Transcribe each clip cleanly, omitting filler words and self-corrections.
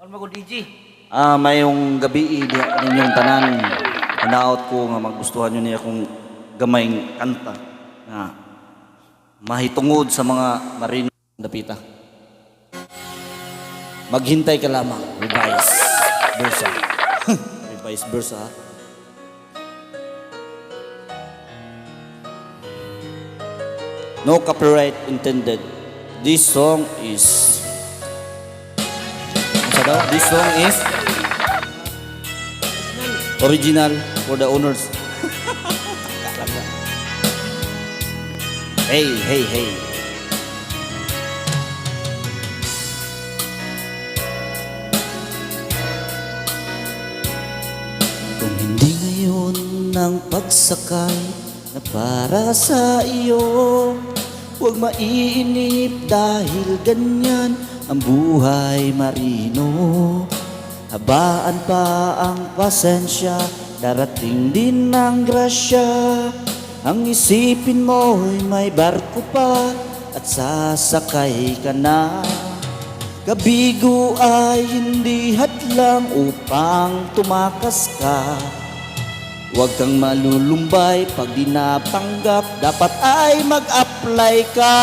Ano mo DJ? Mayong gabi ninyong tanan. Anaot ko nga magustuhan nyo niya kung gamayng kanta nga mahitungod sa mga marino dapita. Maghintay ka lamang. Revise versa. Revise versa. No copyright intended. This song is This song is original for the owners. Hey, hey, hey. Kung hindi ngayon ng pagsakay na para sa iyo, huwag maiinip dahil ganyan ang buhay marino. Habaan pa ang pasensya, darating din ang grasya. Ang isipin mo'y may barko pa at sasakay ka na. Kabigo ay hindi hadlang upang tumakas ka. Huwag kang malulumbay pag di natanggap, dapat ay mag-apply ka.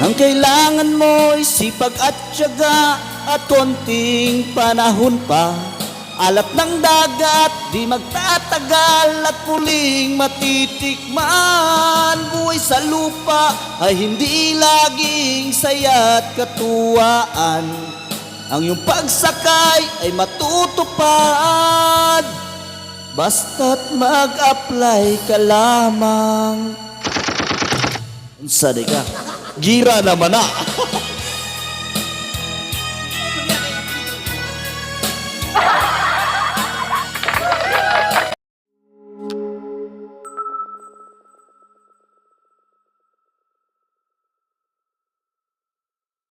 Ang kailangan mo'y sipag at tiyaga at konting panahon pa. Alat ng dagat, di magtatagal at muling matitikman. Buhay sa lupa ay hindi laging saya at katuwaan. Ang iyong pagsakay ay matutupad basta't mag-apply ka lamang. Unsa di ka? Gira naman na.